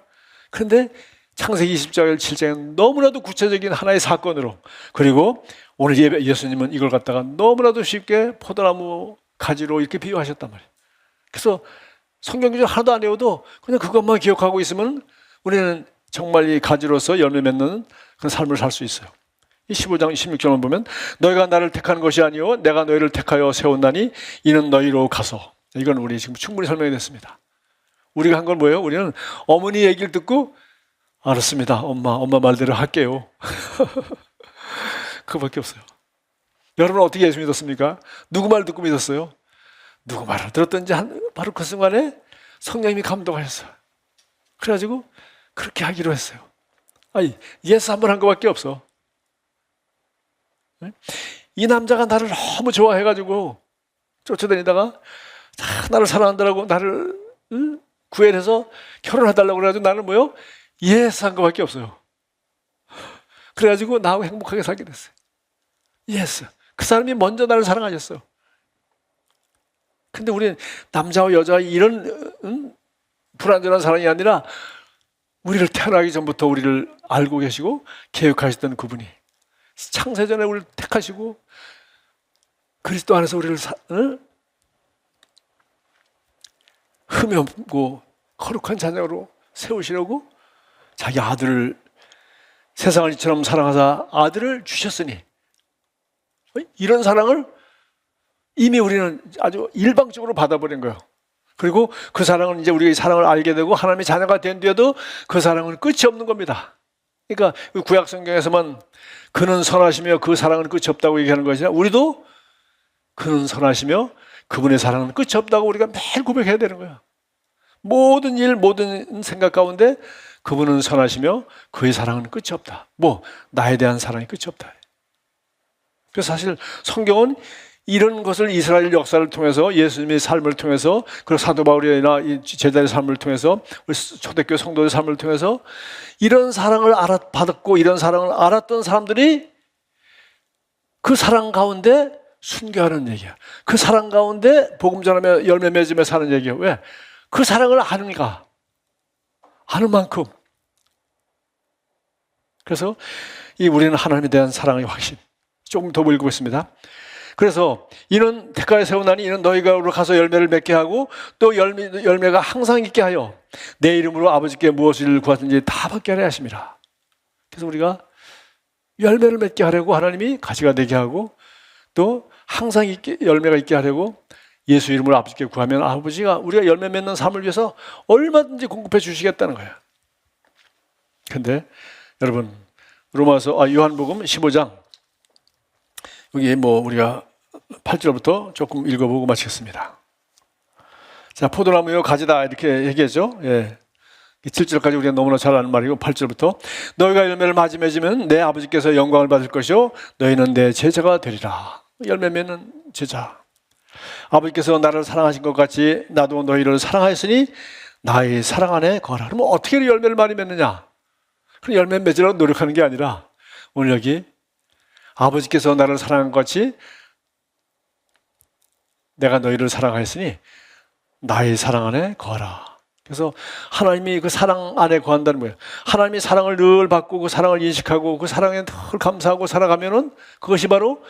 그런데 창세기 20장 7장은 너무나도 구체적인 하나의 사건으로, 그리고 오늘 예수님은 이걸 갖다가 너무나도 쉽게 포도나무 가지로 이렇게 비유하셨단 말이에요. 그래서 성경 구절 하나도 안 외워도 그냥 그것만 기억하고 있으면 우리는 정말 이 가지로서 열매 맺는 그런 삶을 살 수 있어요. 이 15장 16절만 보면 너희가 나를 택한 것이 아니요 내가 너희를 택하여 세웠나니 이는 너희로 가서. 이건 우리 지금 충분히 설명이 됐습니다. 우리가 한 건 뭐예요? 우리는 어머니 얘기를 듣고 알았습니다. 엄마 말대로 할게요. 그거밖에 없어요. 여러분은 어떻게 예수 믿었습니까? 누구 말 듣고 믿었어요? 누구 말을 들었든지 바로 그 순간에 성령님이 감동하셨어요. 그래가지고 그렇게 하기로 했어요. 아니, 예스 한 번 한 것밖에 없어. 이 남자가 나를 너무 좋아해가지고 쫓아다니다가 나를 사랑한다고 나를 구애해서 결혼해달라고 그래가지고 나는 뭐요? 예스 한 것밖에 없어요. 그래가지고 나하고 행복하게 살게 됐어요. 예스. 그 사람이 먼저 나를 사랑하셨어요. 근데 우리는 남자와 여자와 이런 불완전한 사랑이 아니라 우리를 태어나기 전부터 우리를 알고 계시고 계획하셨던 그분이 창세전에 우리를 택하시고 그리스도 안에서 우리를 흠이 없고 거룩한 자녀로 세우시려고 자기 아들을 세상을 이처럼 사랑하사 아들을 주셨으니 이런 사랑을 이미 우리는 아주 일방적으로 받아버린 거예요. 그리고 그 사랑은 이제 우리가 이 사랑을 알게 되고 하나님의 자녀가 된 뒤에도 그 사랑은 끝이 없는 겁니다. 그러니까 구약 성경에서만 그는 선하시며 그 사랑은 끝이 없다고 얘기하는 것이라 우리도 그는 선하시며 그분의 사랑은 끝이 없다고 우리가 매일 고백해야 되는 거예요. 모든 일, 모든 생각 가운데 그분은 선하시며 그의 사랑은 끝이 없다. 뭐 나에 대한 사랑이 끝이 없다. 그래서 사실 성경은 이런 것을 이스라엘 역사를 통해서 예수님의 삶을 통해서 그리고 사도 바울이나 제자의 삶을 통해서 초대교회 성도의 삶을 통해서 이런 사랑을 받았고 이런 사랑을 알았던 사람들이 그 사랑 가운데 순교하는 얘기야. 그 사랑 가운데 복음 전하며 열매 맺으며 사는 얘기야. 왜? 그 사랑을 아는가? 아는 만큼. 그래서 우리는 하나님에 대한 사랑의 확신. 조금 더 읽어보겠습니다. 그래서 이는 택하여 세우나니 이는 너희가 가서 열매를 맺게 하고 또 열매가 항상 있게 하여 내 이름으로 아버지께 무엇을 구하든지 다 받게 하려 하심이라. 그래서 우리가 열매를 맺게 하려고 하나님이 가지가 되게 하고 또 항상 열매가 있게 하려고 예수 이름으로 아버지께 구하면 아버지가 우리가 열매 맺는 삶을 위해서 얼마든지 공급해 주시겠다는 거예요. 근데 여러분 요한복음 15장 여기 우리가 8절부터 조금 읽어보고 마치겠습니다. 자, 포도나무요 가지다 이렇게 얘기했죠. 예. 7절까지 우리가 너무나 잘 아는 말이고 8절부터 너희가 열매를 많이 맺으면 내 아버지께서 영광을 받을 것이요 너희는 내 제자가 되리라. 열매 맺는 제자. 아버지께서 나를 사랑하신 것 같이 나도 너희를 사랑하였으니 나의 사랑 안에 거하라. 그러면 어떻게 열매를 많이 맺느냐? 그럼 열매 맺으려고 노력하는 게 아니라 오늘 여기 아버지께서 나를 사랑한 것 같이 내가 너희를 사랑하였으니 나의 사랑 안에 거하라. 그래서 하나님이 그 사랑 안에 거한다는 거예요. 하나님이 사랑을 늘 받고 그 사랑을 인식하고 그 사랑에 늘 감사하고 살아가면은 그것이 바로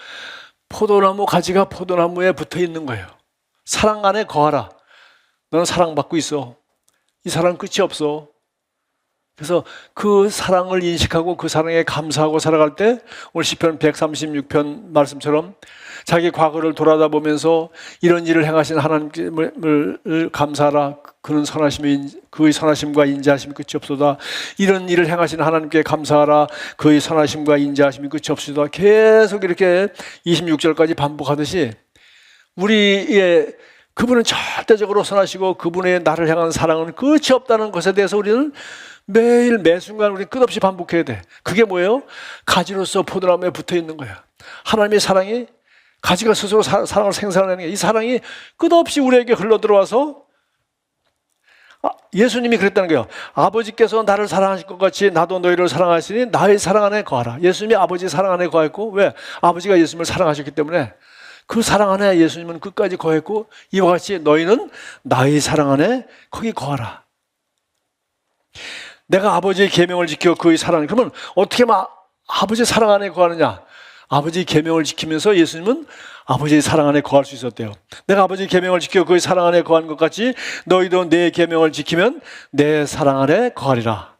포도나무 가지가 포도나무에 붙어 있는 거예요. 사랑 안에 거하라. 너는 사랑받고 있어. 이 사랑은 끝이 없어. 그래서 그 사랑을 인식하고 그 사랑에 감사하고 살아갈 때 오늘 시편 136편 말씀처럼 자기 과거를 돌아다 보면서 이런 일을 행하신 하나님을 감사하라. 그는 선하심이 그의 선하심과 인자하심이 끝이 없소다. 이런 일을 행하신 하나님께 감사하라. 그의 선하심과 인자하심이 끝이 없소다. 계속 이렇게 26절까지 반복하듯이 우리의 그분은 절대적으로 선하시고 그분의 나를 향한 사랑은 끝이 없다는 것에 대해서 우리는 매일 매순간 우리 끝없이 반복해야 돼. 그게 뭐예요? 가지로서 포도나무에 붙어 있는 거야. 하나님의 사랑이 가지가 스스로 사랑을 생산하는 게 이 사랑이 끝없이 우리에게 흘러 들어와서 예수님이 그랬다는 거예요. 아버지께서 나를 사랑하실 것 같이 나도 너희를 사랑하시니 나의 사랑 안에 거하라. 예수님이 아버지의 사랑 안에 거했고 왜? 아버지가 예수님을 사랑하셨기 때문에 그 사랑 안에 예수님은 끝까지 거했고 이와 같이 너희는 나의 사랑 안에 거기 거하라. 내가 아버지의 계명을 지켜 그의 사랑. 그러면 어떻게 아버지의 사랑 안에 거하느냐? 아버지의 계명을 지키면서 예수님은 아버지의 사랑 안에 거할 수 있었대요. 내가 아버지의 계명을 지켜 그의 사랑 안에 거하는 것 같이 너희도 내 계명을 지키면 내 사랑 안에 거하리라.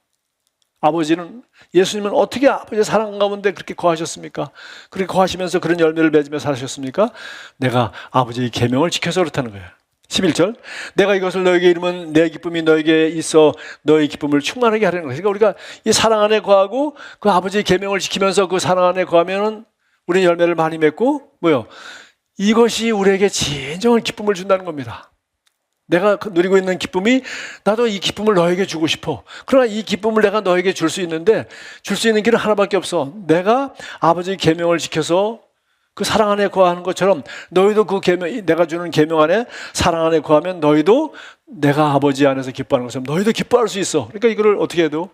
예수님은 어떻게 아버지의 사랑 가운데 그렇게 거하셨습니까? 그렇게 거하시면서 그런 열매를 맺으며 사셨습니까? 내가 아버지의 계명을 지켜서 그렇다는 거예요. 11절 내가 이것을 너에게 이루면 내 기쁨이 너에게 있어 너의 기쁨을 충만하게 하려는 거예요. 그러니까 우리가 이 사랑 안에 거하고 그 아버지의 계명을 지키면서 그 사랑 안에 거하면은 우리는 열매를 많이 맺고 이것이 우리에게 진정한 기쁨을 준다는 겁니다. 내가 누리고 있는 기쁨이 나도 이 기쁨을 너에게 주고 싶어. 그러나 이 기쁨을 내가 너에게 줄 수 있는데 줄 수 있는 길은 하나밖에 없어. 내가 아버지의 계명을 지켜서 그 사랑 안에 거하는 것처럼 너희도 그 계명, 내가 주는 계명 안에 사랑 안에 거하면 너희도 내가 아버지 안에서 기뻐하는 것처럼 너희도 기뻐할 수 있어. 그러니까 이거를 어떻게 해도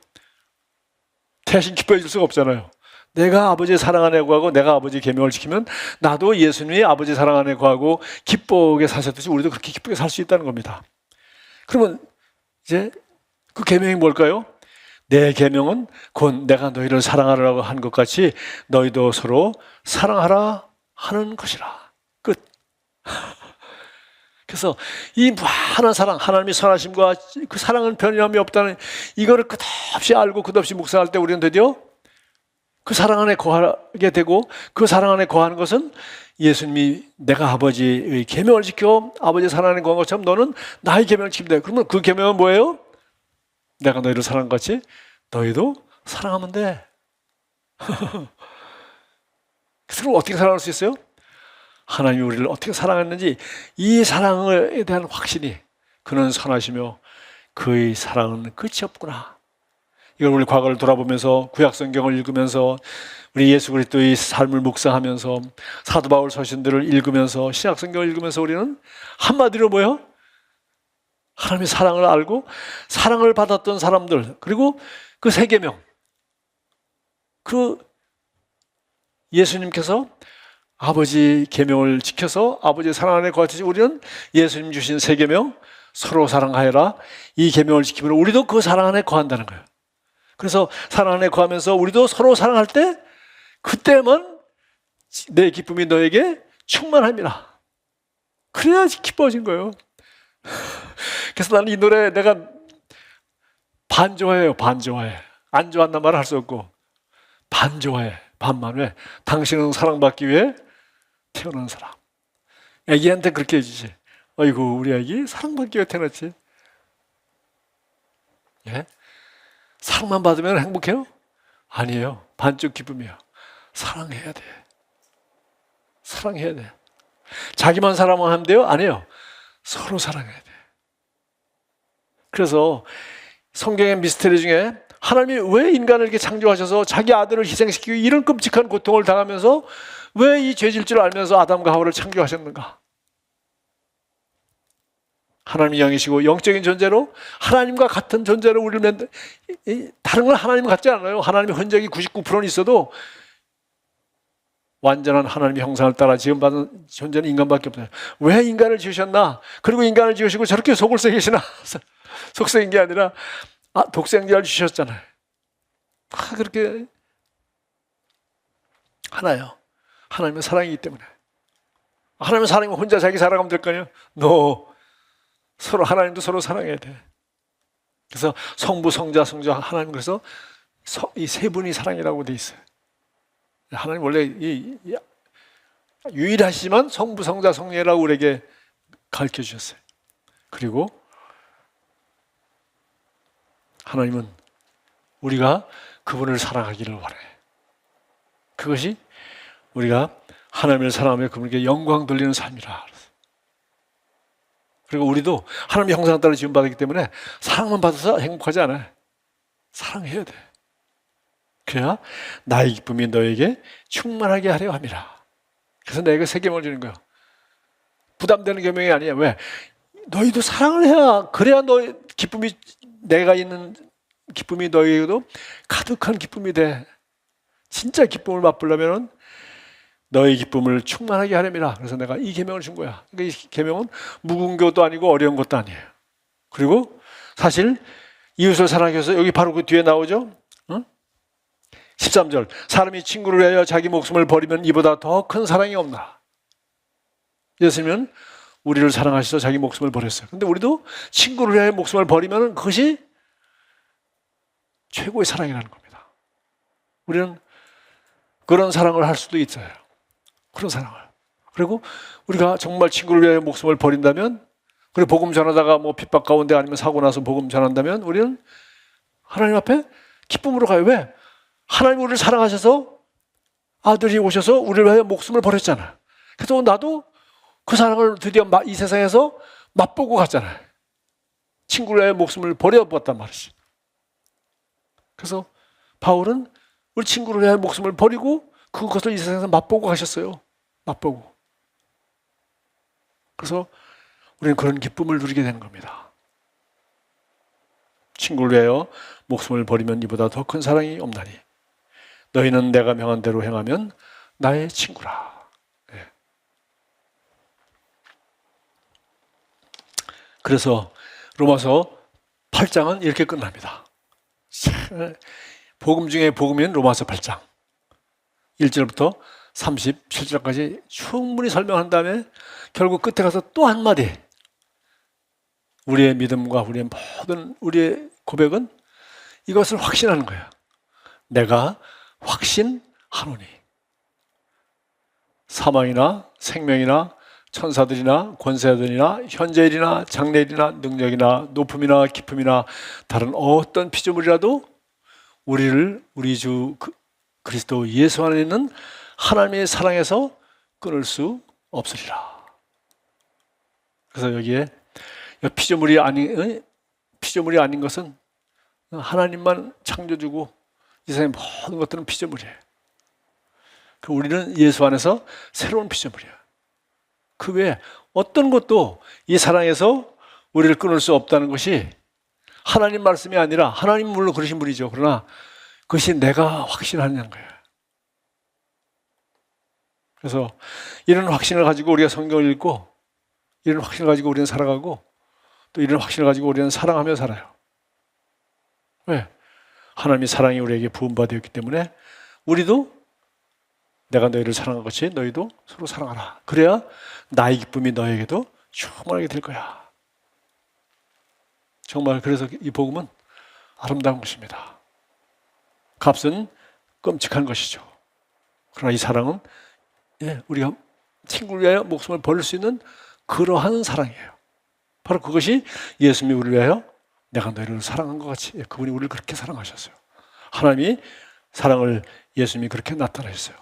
대신 기뻐해 줄 수가 없잖아요. 내가 아버지의 사랑 안에 거하고 내가 아버지의 계명을 지키면 나도 예수님이 아버지의 사랑 안에 거하고 기쁘게 사셨듯이 우리도 그렇게 기쁘게 살 수 있다는 겁니다. 그러면 이제 그 계명이 뭘까요? 내 계명은 곧 내가 너희를 사랑하라고 한 것 같이 너희도 서로 사랑하라 하는 것이라. 끝. 그래서 이 무한한 사랑, 하나님의 선하심과 그 사랑은 변함이 없다는 이거를 끝없이 알고 끝없이 묵상할 때 우리는 드디어 그 사랑 안에 거하게 되고 그 사랑 안에 거하는 것은 예수님이 내가 아버지의 계명을 지켜 아버지의 사랑 안에 거한 것처럼 너는 나의 계명을 지키면 돼. 그러면 그 계명은 뭐예요? 내가 너희를 사랑같이 너희도 사랑하면 돼. 그래서 어떻게 사랑할 수 있어요? 하나님이 우리를 어떻게 사랑했는지 이 사랑에 대한 확신이 그는 선하시며 그의 사랑은 끝이 없구나. 이걸 우리 과거를 돌아보면서 구약 성경을 읽으면서 우리 예수 그리스도의 삶을 묵상하면서 사도 바울 서신들을 읽으면서 신약 성경을 읽으면서 우리는 한마디로 뭐예요? 하나님의 사랑을 알고 사랑을 받았던 사람들 그리고 그 세 계명 그 예수님께서 아버지 계명을 지켜서 아버지의 사랑 안에 거하듯이 우리는 예수님 주신 세 계명 서로 사랑하여라 이 계명을 지키면 우리도 그 사랑 안에 거한다는 거예요. 그래서 사랑 안에 거하면서 우리도 서로 사랑할 때 그때만 내 기쁨이 너에게 충만합니다. 그래야지 기뻐진 거예요. 그래서 나는 이 노래 내가 반 좋아해요. 반 좋아해. 안 좋아한단 말을 할 수 없고 반 좋아해. 반만 왜? 당신은 사랑받기 위해 태어난 사람. 애기한테 그렇게 해주지. 어이구 우리 애기 사랑받기 위해 태어났지. 예? 사랑만 받으면 행복해요? 아니에요. 반쪽 기쁨이에요. 사랑해야 돼. 사랑해야 돼. 자기만 사랑만 하면 돼요? 아니에요. 서로 사랑해야 돼. 그래서 성경의 미스터리 중에 하나님이 왜 인간을 이렇게 창조하셔서 자기 아들을 희생시키고 이런 끔찍한 고통을 당하면서 왜 이 죄질 줄 알면서 아담과 하와를 창조하셨는가? 하나님이 영이시고 영적인 존재로 하나님과 같은 존재로 우리를 만든 다른 건 하나님 같지 않아요. 하나님의 흔적이 99%는 있어도 완전한 하나님의 형상을 따라 지음받은 존재는 인간밖에 없어요. 왜 인간을 지으셨나? 그리고 인간을 지으시고 저렇게 속을 새기시나? 속썩인 게 아니라 독생자를 주셨잖아요. 그렇게 하나요. 하나님은 사랑이기 때문에. 하나님은 사랑이면 혼자 자기 사랑하면 될 거 아니에요? 서로 하나님도 서로 사랑해야 돼. 그래서 성부, 성자, 성자 하나님 그래서 이 세 분이 사랑이라고 돼 있어요. 하나님 원래 유일하시지만 성부, 성자, 성녀라고 우리에게 가르쳐 주셨어요. 그리고 하나님은 우리가 그분을 사랑하기를 원해. 그것이 우리가 하나님을 사랑하며 그분에게 영광 돌리는 삶이라. 그리고 우리도 하나님의 형상 따라 지음받았기 때문에 사랑만 받아서 행복하지 않아요. 사랑해야 돼. 그래야 나의 기쁨이 너에게 충만하게 하려 함이라. 그래서 내가 세 계명을 주는 거야. 부담되는 계명이 아니야. 왜? 너희도 사랑을 해야 그래야 너의 기쁨이 내가 있는 기쁨이 너희에게도 가득한 기쁨이 돼. 진짜 기쁨을 맛보려면 너의 기쁨을 충만하게 하려미라. 그래서 내가 이 계명을 준 거야. 그러니까 이 계명은 묵은 것도 아니고 어려운 것도 아니에요. 그리고 사실 이웃을 사랑하기 위해서 여기 바로 그 뒤에 나오죠. 13절 사람이 친구를 위하여 자기 목숨을 버리면 이보다 더 큰 사랑이 없나. 예수님은 우리를 사랑하셔서 자기 목숨을 버렸어요. 근데 우리도 친구를 위하여 목숨을 버리면 그것이 최고의 사랑이라는 겁니다. 우리는 그런 사랑을 할 수도 있어요. 그런 사랑을. 그리고 우리가 정말 친구를 위하여 목숨을 버린다면, 그리고 복음 전하다가 뭐 핍박 가운데 아니면 사고 나서 복음 전한다면 우리는 하나님 앞에 기쁨으로 가요. 왜? 하나님 우리를 사랑하셔서 아들이 오셔서 우리를 위하여 목숨을 버렸잖아요. 그래서 나도 그 사랑을 드디어 이 세상에서 맛보고 갔잖아요. 친구를 위하여 목숨을 버려보았단 말이지. 그래서 바울은 우리 친구를 위하여 목숨을 버리고 그것을 이 세상에서 맛보고 가셨어요. 맛보고. 그래서 우리는 그런 기쁨을 누리게 되는 겁니다. 친구를 위하여 목숨을 버리면 이보다 더 큰 사랑이 없나니 너희는 내가 명한 대로 행하면 나의 친구라. 네. 그래서 로마서 8장은 이렇게 끝납니다. 복음 중에 복음인 로마서 8장 1절부터 37절까지 충분히 설명한 다음에 결국 끝에 가서 또 한마디, 우리의 믿음과 우리의 모든 우리의 고백은 이것을 확신하는 거예요. 내가 확신하노니 사망이나 생명이나 천사들이나 권세들이나 현재일이나 장래일이나 능력이나 높음이나 깊음이나 다른 어떤 피조물이라도 우리를 우리 주 그리스도 예수 안에 있는 하나님의 사랑에서 끊을 수 없으리라. 그래서 여기에 피조물이 아닌 것은 하나님만 창조주고 이 세상의 모든 것들은 피조물이에요. 우리는 예수 안에서 새로운 피조물이에요. 그 외에 어떤 것도 이 사랑에서 우리를 끊을 수 없다는 것이 하나님 말씀이 아니라, 하나님 물론 그러신 분이죠. 그러나 그것이 내가 확신하는 거예요. 그래서 이런 확신을 가지고 우리가 성경을 읽고, 이런 확신을 가지고 우리는 살아가고, 또 이런 확신을 가지고 우리는 사랑하며 살아요. 왜? 하나님의 사랑이 우리에게 부음받았기 때문에 우리도 내가 너희를 사랑한 것이 너희도 서로 사랑하라. 그래야 나의 기쁨이 너에게도 충만하게 될 거야. 정말 그래서 이 복음은 아름다운 것입니다. 값은 끔찍한 것이죠. 그러나 이 사랑은 우리가 친구를 위하여 목숨을 버릴 수 있는 그러한 사랑이에요. 바로 그것이 예수님이 우리를 위하여 내가 너희를 사랑한 것 같이, 그분이 우리를 그렇게 사랑하셨어요. 하나님이 사랑을 예수님이 그렇게 나타내셨어요.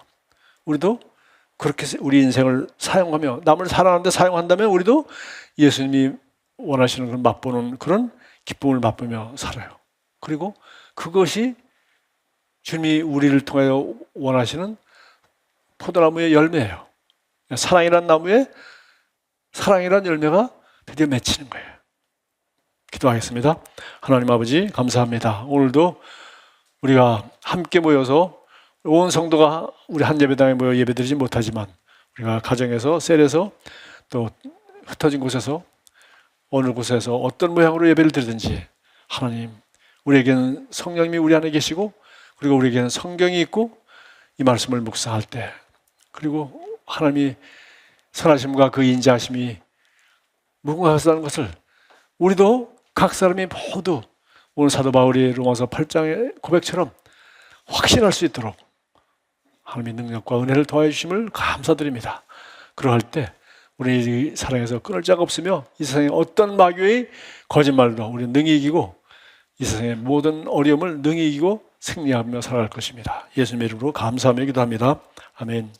우리도 그렇게 우리 인생을 사용하며 남을 사랑하는데 사용한다면 우리도 예수님이 원하시는 걸 맛보는 그런 기쁨을 맛보며 살아요. 그리고 그것이 주님이 우리를 통하여 원하시는 포도나무의 열매예요. 사랑이란 나무에 사랑이란 열매가 드디어 맺히는 거예요. 기도하겠습니다. 하나님 아버지 감사합니다. 오늘도 우리가 함께 모여서 온 성도가 우리 한 예배당에 모여 예배드리지 못하지만 우리가 가정에서, 셀에서, 또 흩어진 곳에서, 어느 곳에서 어떤 모양으로 예배를 드리든지 하나님, 우리에게는 성령님이 우리 안에 계시고, 그리고 우리에게는 성경이 있고, 이 말씀을 묵상할 때, 그리고 하나님이 선하심과 그 인자하심이 무궁하다는 것을 우리도 각 사람이 모두 오늘 사도 바울이 로마서 8장의 고백처럼 확신할 수 있도록 하나님의 능력과 은혜를 더해 주심을 감사드립니다. 그러할 때 우리 사랑에서 끊을 자가 없으며 이 세상의 어떤 마귀의 거짓말도 우리는 능히 이기고 이 세상의 모든 어려움을 능히 이기고 승리하며 살아갈 것입니다. 예수님의 이름으로 감사하며 기도합니다. 아멘.